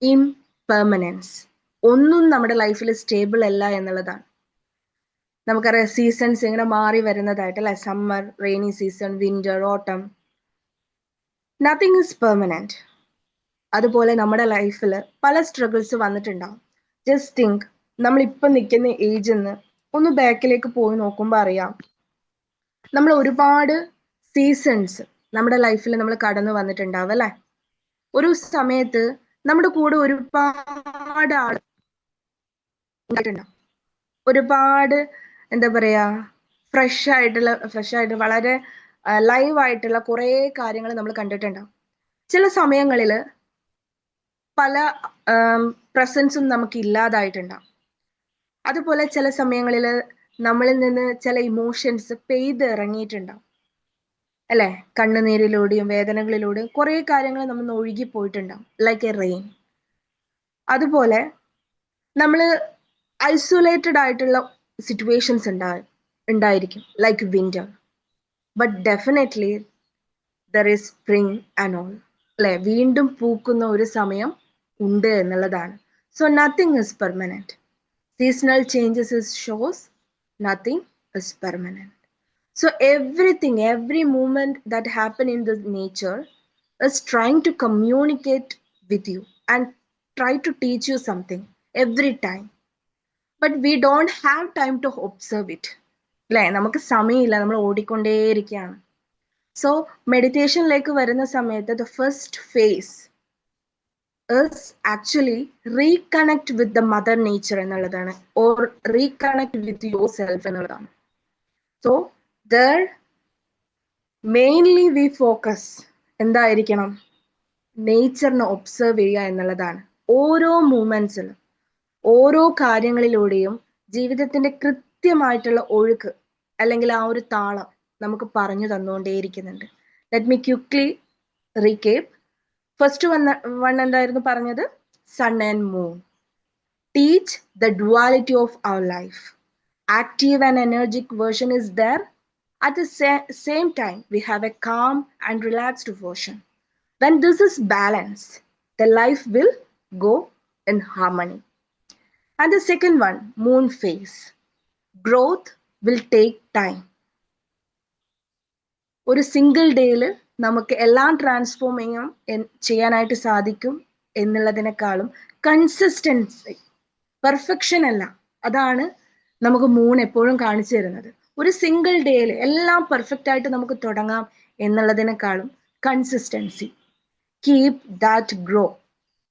impermanence. ഒന്നും നമ്മുടെ ലൈഫിൽ സ്റ്റേബിൾ അല്ല എന്നുള്ളതാണ്. നമുക്കറിയാം സീസൺസ് ഇങ്ങനെ മാറി വരുന്നതായിട്ട് അല്ലെ, സമ്മർ, റെയിനി സീസൺ, വിന്റർ, ഓട്ടം, നത്തിങ് ഈസ് പെർമനന്റ്. അതുപോലെ നമ്മുടെ ലൈഫിൽ പല സ്ട്രഗിൾസ് വന്നിട്ടുണ്ടാവും. ജസ്റ്റ് തിങ്ക്, നമ്മളിപ്പം നിൽക്കുന്ന ഏജിൽ നിന്ന് ഒന്ന് ബാക്കിലേക്ക് പോയി നോക്കുമ്പോൾ അറിയാം, നമ്മൾ ഒരുപാട് സീസൺസ് നമ്മുടെ ലൈഫിൽ നമ്മൾ കടന്നു വന്നിട്ടുണ്ടാവും അല്ലെ. ഒരു സമയത്ത് നമ്മുടെ കൂടെ ഒരുപാട് ആൾ ഉണ്ടായിട്ടുണ്ടാവും, ഒരുപാട് എന്താ പറയാ ഫ്രഷ് ആയിട്ട് വളരെ ലൈവ് ആയിട്ടുള്ള കുറെ കാര്യങ്ങൾ നമ്മൾ കണ്ടിട്ടുണ്ടാവും. ചില സമയങ്ങളിൽ പല പ്രസൻസും നമുക്ക് ഇല്ലാതായിട്ടുണ്ടാവും. അതുപോലെ ചില സമയങ്ങളിൽ നമ്മളിൽ നിന്ന് ചില ഇമോഷൻസ് പെയ്ത് ഇറങ്ങിയിട്ടുണ്ടാവും അല്ലെ? കണ്ണുനീരിലൂടെയും വേദനകളിലൂടെയും കുറെ കാര്യങ്ങൾ നമ്മൾ ഒഴുകി പോയിട്ടുണ്ടാവും, ലൈക്ക് എ റെയിൻ. അതുപോലെ നമ്മൾ ഐസൊലേറ്റഡ് ആയിട്ടുള്ള സിറ്റുവേഷൻസ് ഉണ്ടായിരിക്കും, like winter. But definitely there is spring and all, അല്ലെ? വീണ്ടും പൂക്കുന്ന ഒരു സമയം ഉണ്ട് എന്നുള്ളതാണ്. So nothing is permanent. Seasonal changes shows nothing is permanent. So everything, every movement that happen in the nature is trying to communicate with you and try to teach you something every time. But we don't have time to observe it. അല്ലേ? നമുക്ക് സമയമില്ല, നമ്മൾ ഓടിക്കൊണ്ടേയിരിക്കുകയാണ്. സോ മെഡിറ്റേഷനിലേക്ക് വരുന്ന സമയത്ത് the first phase is actually reconnect with the mother nature എന്നുള്ളതാണ്, or reconnect with yourself എന്നുള്ളതാണ്. So there mainly we focus എന്തായിരിക്കണം? നേച്ചറിനെ ഒബ്സർവ് ചെയ്യുക എന്നുള്ളതാണ്. ഓരോ മൂമെന്റ്സിലും ഓരോ കാര്യങ്ങളിലൂടെയും ജീവിതത്തിന്റെ കൃത്യമായിട്ടുള്ള ഒഴുക്ക് അല്ലെങ്കിൽ ആ ഒരു താളം നമുക്ക് പറഞ്ഞു തന്നുകൊണ്ടേയിരിക്കുന്നുണ്ട്. Let me quickly recap. First one എന്തായിരുന്നു പറഞ്ഞത്? Sun and moon teach the duality of our life. Active and energic version is there. At the same time, we have a calm and relaxed version. When this is balanced, the life will go in harmony. And the second one, moon phase. Growth will take time. ഒരു സിംഗിൾ ഡേയിൽ നമുക്ക് എല്ലാം ട്രാൻസ്ഫോം ചെയ്യാനായിട്ട് സാധിക്കും എന്നുള്ളതിനേക്കാളും കൺസിസ്റ്റൻസി, പെർഫെക്ഷൻ അല്ല, അതാണ് നമുക്ക് മൂൺ എപ്പോഴും കാണിച്ചു തരുന്നത്. ഒരു സിംഗിൾ ഡേയിൽ എല്ലാം പെർഫെക്റ്റ് ആയിട്ട് നമുക്ക് തുടങ്ങാം എന്നുള്ളതിനേക്കാളും consistency. Keep that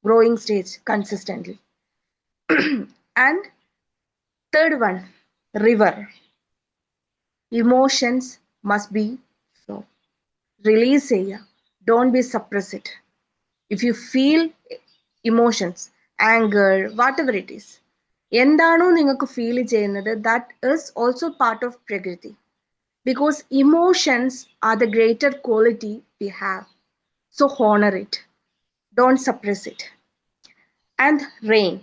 growing stage consistently. And third one, river. Emotions must be release ചെയ്യുക. Don't be suppress it. If you feel emotions, anger, whatever it is, എന്താണോ നിങ്ങൾക്ക് ഫീൽ ചെയ്യുന്നത്, that is also part of പ്രകൃതി. Because emotions are the greater quality we have. So honor it. Don't suppress it. And rain.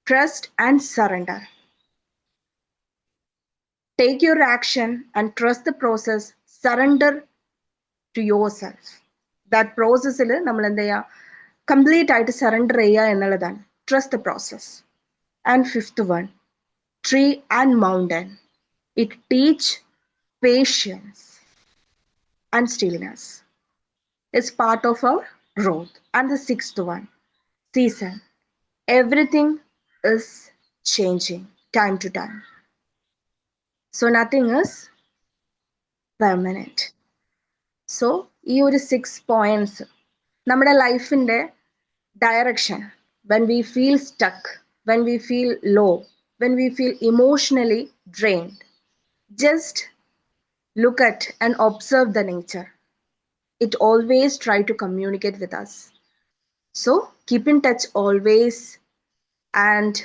Trust and surrender. Take your action and trust the process. Surrender to yourself. That പ്രോസസ്സിൽ നമ്മൾ എന്ത് ചെയ്യുക? കംപ്ലീറ്റ് ആയിട്ട് സറണ്ടർ ചെയ്യുക എന്നുള്ളതാണ്. Trust the process. And fifth one, tree and mountain. It teach patience and stillness. It's part of our growth. And the sixth one, season. Everything is changing time to time. So nothing is permanent. So ഈ ഒരു 6 പോയിന്റ്സ് നമ്മുടെ ലൈഫിൻ്റെ direction, when we feel stuck, when we feel low, when we feel emotionally drained, just look at and observe the nature. It always try to communicate with us. So keep in touch always and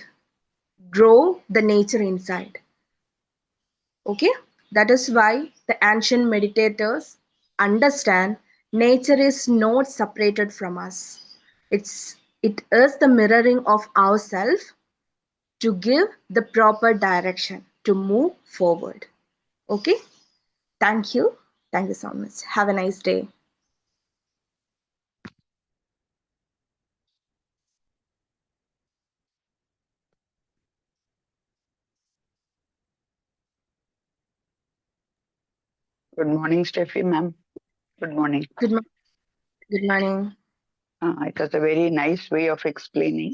grow the nature inside. Okay, that is why the ancient meditators understand nature is not separated from us. It is the mirroring of ourselves to give the proper direction to move forward. Okay, thank you so much. Have a nice day. Good morning, Steffi ma'am. Good morning. Good morning. It was a very nice way of explaining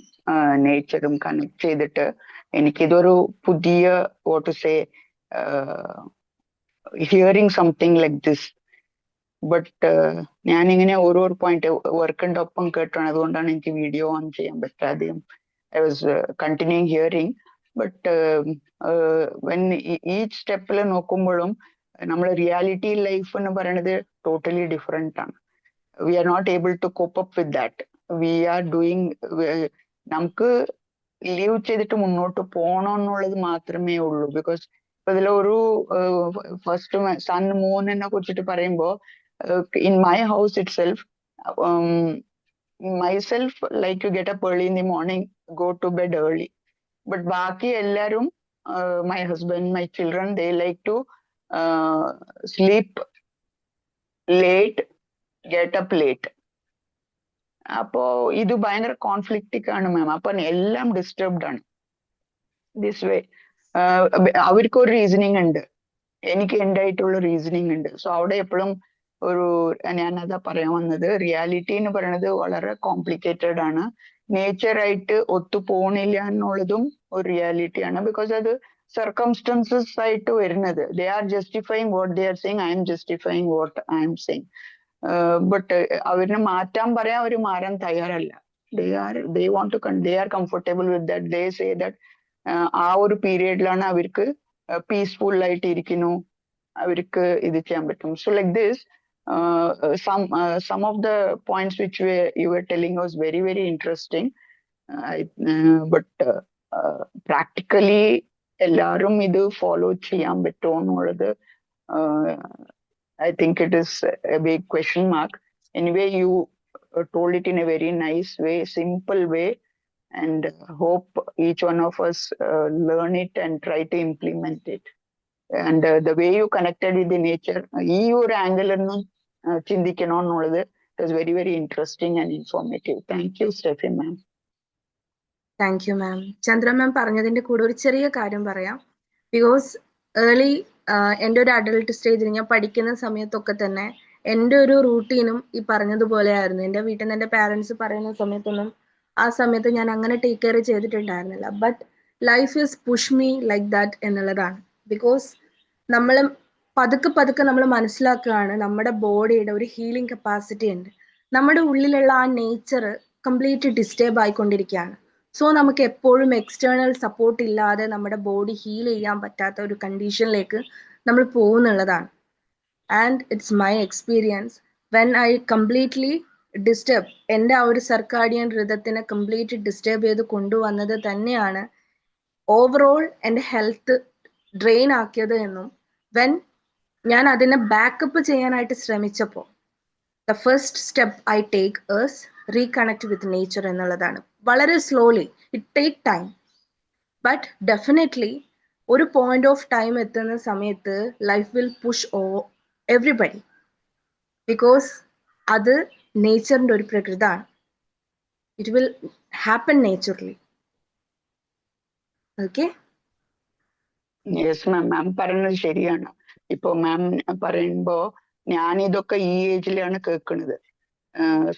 നേച്ചറും കണക്ട് ചെയ്തിട്ട് എനിക്കിതൊരു പുതിയ what to say hearing something like this. But ഞാനിങ്ങനെ ഓരോ പോയിന്റ് വർക്കിന്റെ ഒപ്പം കേട്ടാണ്, അതുകൊണ്ടാണ് എനിക്ക് വീഡിയോ ഓൺ ചെയ്യാൻ പറ്റാതെയും. I was continuing hearing. But when each സ്റ്റെപ്പിൽ നോക്കുമ്പോഴും നമ്മൾ റിയാലിറ്റി ലൈഫ് എന്ന് പറയുന്നത് ടോട്ടലി ഡിഫറെന്റ് ആണ്. We are not able to cope up with that. We are doing, നമുക്ക് ലീവ് ചെയ്തിട്ട് മുന്നോട്ട് പോകണം എന്നുള്ളത് മാത്രമേ ഉള്ളൂ. ബിക്കോസ് അതിലെ ഒരു ഫസ്റ്റ് സൺ മൂണിനെ കുറിച്ചിട്ട് പറയുമ്പോ in my house itself, myself like to get up early in the morning, go to bed early. But ബാക്കി എല്ലാരും my husband, my children, they like to sleep late, get up late. അപ്പോ ഇത് ഭയങ്കര കോൺഫ്ലിക്റ്റിക് ആണ് മാം. അപ്പൊ എല്ലാം ഡിസ്റ്റർബ്ഡ് ആണ്. ദിസ് വേ അവർക്കൊരു റീസണിങ് ഉണ്ട്, എനിക്ക് എൻ്റെ ആയിട്ടുള്ള റീസണിങ് ഉണ്ട്. സോ അവിടെ എപ്പോഴും ഒരു ഞാനതാ പറയാൻ വന്നത്, റിയാലിറ്റി എന്ന് പറയുന്നത് വളരെ കോംപ്ലിക്കേറ്റഡ് ആണ്. നേച്ചറായിട്ട് ഒത്തുപോണില്ല എന്നുള്ളതും ഒരു റിയാലിറ്റിയാണ്. ബിക്കോസ് അത് സർക്കംസ്റ്റൻസസ് ആയിട്ട് വരുന്നത്. They are justifying what they are saying, I'm justifying what I'm saying. But അവരിനെ മാറ്റാൻ പറയാൻ അവർ മാറാൻ തയ്യാറല്ല. They want to they are comfortable with that. They say that ആ ഒരു പീരിയഡിലാണ് അവർക്ക് പീസ്ഫുൾ ആയിട്ട് ഇരിക്കുന്നു, അവർക്ക് ഇത് ചെയ്യാൻ പറ്റും. So like this some of the points which you were telling was very, very interesting. But practically എല്ലാരും ഇത് ഫോളോ ചെയ്യാൻ പറ്റുമോ എന്നുള്ളത് I think it is a big question mark. Anyway, you told it in a very nice way, simple way, and hope each one of us learn it and try to implement it. And the way you connected with the nature, ഈ ഒരു ആംഗിൾ ഒന്നും ചിന്തിക്കണോ എന്നുള്ളത് it was very, very interesting and informative. Thank you, Steffi ma'am. Thank you ma'am. Chandra ma'am പറഞ്ഞതിന്റെ കൂടെ ഒരു ചെറിയ കാര്യം പറയാം. ബിക്കോസ് ഏർലി എൻ്റെ ഒരു അഡൾട്ട് സ്റ്റേജിൽ ഞാൻ പഠിക്കുന്ന സമയത്തൊക്കെ തന്നെ എൻ്റെ ഒരു റൂട്ടീനും ഈ പറഞ്ഞതുപോലെ ആയിരുന്നു. എൻ്റെ വീട്ടിൽ നിന്ന് എൻ്റെ പാരൻസ് പറയുന്ന സമയത്തൊന്നും ആ സമയത്ത് ഞാൻ അങ്ങനെ ടേക്ക് കെയർ ചെയ്തിട്ടുണ്ടായിരുന്നില്ല. But life is push me like that എന്നുള്ളതാണ്. ബിക്കോസ് നമ്മൾ പതുക്കെ നമ്മൾ മനസ്സിലാക്കുകയാണ് നമ്മുടെ ബോഡിയുടെ ഒരു ഹീലിംഗ് കപ്പാസിറ്റി ഉണ്ട്. നമ്മുടെ ഉള്ളിലുള്ള ആ നേച്ചർ കംപ്ലീറ്റ് ഡിസ്റ്റർബ് ആയിക്കൊണ്ടിരിക്കുകയാണ്. സോ നമുക്ക് എപ്പോഴും എക്സ്റ്റേണൽ സപ്പോർട്ട് ഇല്ലാതെ നമ്മുടെ ബോഡി ഹീൽ ചെയ്യാൻ പറ്റാത്ത ഒരു കണ്ടീഷനിലേക്ക് നമ്മൾ പോകുന്നുള്ളതാണ്. And it's my experience when I completely disturb, എൻ്റെ ആ ഒരു സർക്കാഡിയൻ റിതത്തിനെ കംപ്ലീറ്റ് ഡിസ്റ്റർബ് ചെയ്ത് കൊണ്ടുവന്നത് തന്നെയാണ് ഓവറോൾ എൻ്റെ ഹെൽത്ത് ഡ്രെയിൻ ആക്കിയത് എന്നും, വെൻ ഞാൻ അതിനെ ബാക്കപ്പ് ചെയ്യാനായിട്ട് ശ്രമിച്ചപ്പോൾ the first step I take is reconnect with nature എന്നുള്ളതാണ്. വളരെ slowly, it take time, but definitely ഒരു പോയിന്റ് ഓഫ് ടൈം എത്തുന്ന സമയത്ത് life will push everybody. Because അത് നേച്ചറിൻ്റെ ഒരു പ്രകൃതമാണ്. It will happen naturally. Okay. Yes ma'am, ma'am പറഞ്ഞത് ശരിയാണ്. ഇപ്പൊ മാം പറയുമ്പോ ഞാനിതൊക്കെ ഈ ഏജിലാണ് കേൾക്കുന്നത്.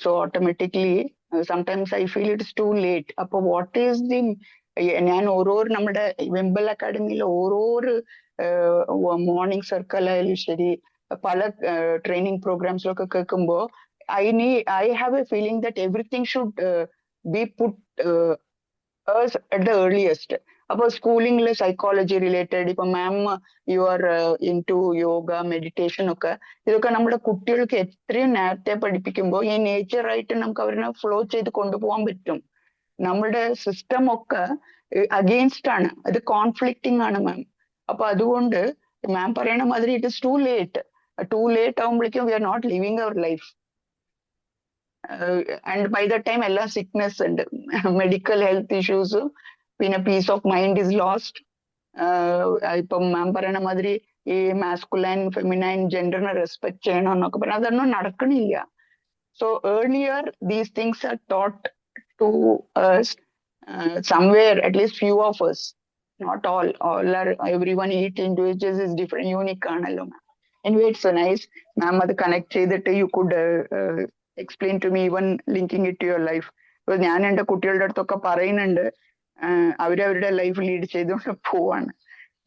So automatically sometimes I feel it's too late. അപ്പൊ വാട്ട് ഈസ് ദി, ഞാൻ ഓരോരോ നമ്മുടെ വെമ്പൽ അക്കാഡമിയിൽ ഓരോരോ മോർണിംഗ് സർക്കിൾ ആയാലും ശരി, പല ട്രെയിനിങ് പ്രോഗ്രാംസിലൊക്കെ കേൾക്കുമ്പോ I have a feeling that everything should be put us at the earliest. അപ്പൊ സ്കൂളിംഗിൽ സൈക്കോളജി റിലേറ്റഡ്, ഇപ്പൊ ma'am you are into yoga, meditation ഒക്കെ, ഇതൊക്കെ നമ്മുടെ കുട്ടികൾക്ക് എത്രയും നേരത്തെ പഠിപ്പിക്കുമ്പോൾ ഈ നേച്ചറായിട്ട് നമുക്ക് അവരെ ഫ്ലോ ചെയ്ത് കൊണ്ടുപോകാൻ പറ്റും. നമ്മുടെ സിസ്റ്റം ഒക്കെ അഗെയിൻസ്റ്റ് ആണ്, അത് കോൺഫ്ലിക്റ്റിംഗ് ആണ് മാം. അപ്പൊ അതുകൊണ്ട് മാം പറയണ മാതിരി ഇറ്റ് ഇസ് ടു ലേറ്റ് ആവുമ്പോഴേക്കും we are not living our life. And by the time എല്ലാ സിക്നെസ് ഉണ്ട്, മെഡിക്കൽ ഹെൽത്ത് ഇഷ്യൂസ്, പിന്നെ peace of mind is lost. ഇപ്പം മാം പറയണ മാതിരി ഈ മാസ്കുലൈൻ ഫെമിനൈൻ ജെൻഡറിനെ റെസ്പെക്ട് ചെയ്യണം എന്നൊക്കെ പറഞ്ഞാൽ അതൊന്നും നടക്കണില്ല. So earlier these things are taught to us somewhere, at least few of us, not all are, everyone each individuals is different, unique ആണല്ലോ മാം. Anyway, it's so nice മാം അത് കണക്ട് ചെയ്തിട്ട് you could explain to me, even linking it to your life. ഞാൻ എൻ്റെ കുട്ടികളുടെ അടുത്തൊക്കെ പറയുന്നുണ്ട്, അവരവരുടെ ലൈഫ് ലീഡ് ചെയ്തുകൊണ്ട് പോവാണ്.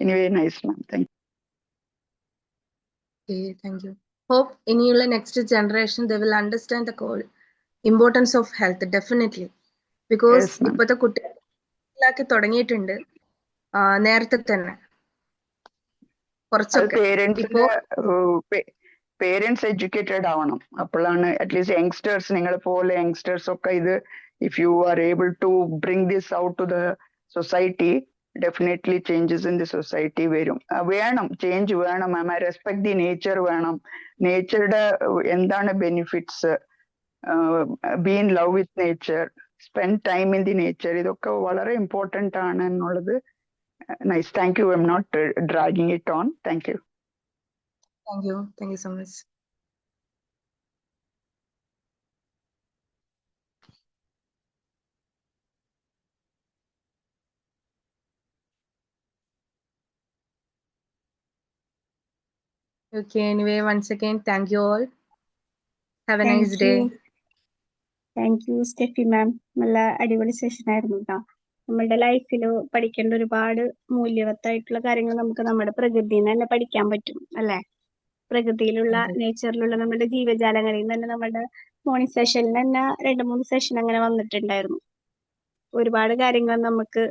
Anyway nice ma'am, thank you. Thank you. Hope ഇനിയുള്ള next generation they will understand the importance of health. Definitely. Because Yes, ma'am. ഇപ്പോഴത്തെ കുട്ടികൾ മനസ്സിലാക്കി തുടങ്ങിയിട്ടുണ്ട് നേരത്തെ തന്നെ കുറച്ചൊക്കെ. പേരൻസ് എഡ്യൂക്കേറ്റഡ് ആവണം. അപ്പോഴാണ് അറ്റ്ലീസ്റ്റ് യങ്സ്റ്റേഴ്സ്, നിങ്ങളെ പോലെ യങ്സ്റ്റേഴ്സ് ഒക്കെ ഇത്, if you are able to bring this out to the society, definitely changes in the society വരും. വേണം, ചേഞ്ച് വേണം മാം. റെസ്പെക്ട് ദി നേച്ചർ വേണം. നേച്ചറുടെ എന്താണ് benefits, be in love with nature, spend time in the nature, ഇതൊക്കെ വളരെ ഇമ്പോർട്ടൻ്റ് ആണ് എന്നുള്ളത്. Nice, thank you. I am not dragging it on. Thank you. Thank you. Thank you so much. Okay, anyway, once again, thank you all. Have a nice day. Thank you Steffi ma'am. നല്ല അടിപൊളി സെഷൻ ആയിരുന്നു കേട്ടോ. നമ്മളുടെ ലൈഫിൽ പഠിക്കേണ്ട ഒരുപാട് മൂല്യവത്തായിട്ടുള്ള കാര്യങ്ങൾ നമുക്ക് നമ്മുടെ പ്രകൃതിയിൽ നിന്ന് തന്നെ പഠിക്കാൻ പറ്റും അല്ലെ. പ്രകൃതിയിലുള്ള നേച്ചറിലുള്ള നമ്മുടെ ജീവജാലങ്ങളിൽ നിന്ന് തന്നെ നമ്മുടെ മോർണിംഗ് സെഷനിൽ തന്നെ 2-3 സെഷൻ അങ്ങനെ വന്നിട്ടുണ്ടായിരുന്നു. ഒരുപാട് കാര്യങ്ങൾ നമുക്ക്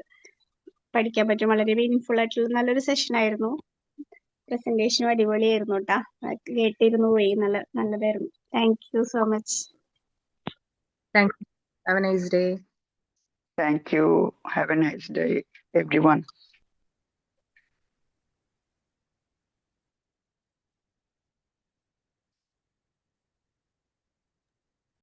പഠിക്കാൻ പറ്റും. വളരെ മീനിങ്ഫുൾ ആയിട്ടുള്ള നല്ലൊരു സെഷൻ ആയിരുന്നു. പ്രസന്റേഷനും അടിപൊളിയായിരുന്നു കേട്ടാ. കേട്ടിരുന്നു പോയി. നല്ലതായിരുന്നു. Thank you so much. Thank you. Have a nice day. Thank you. Have a nice day, everyone.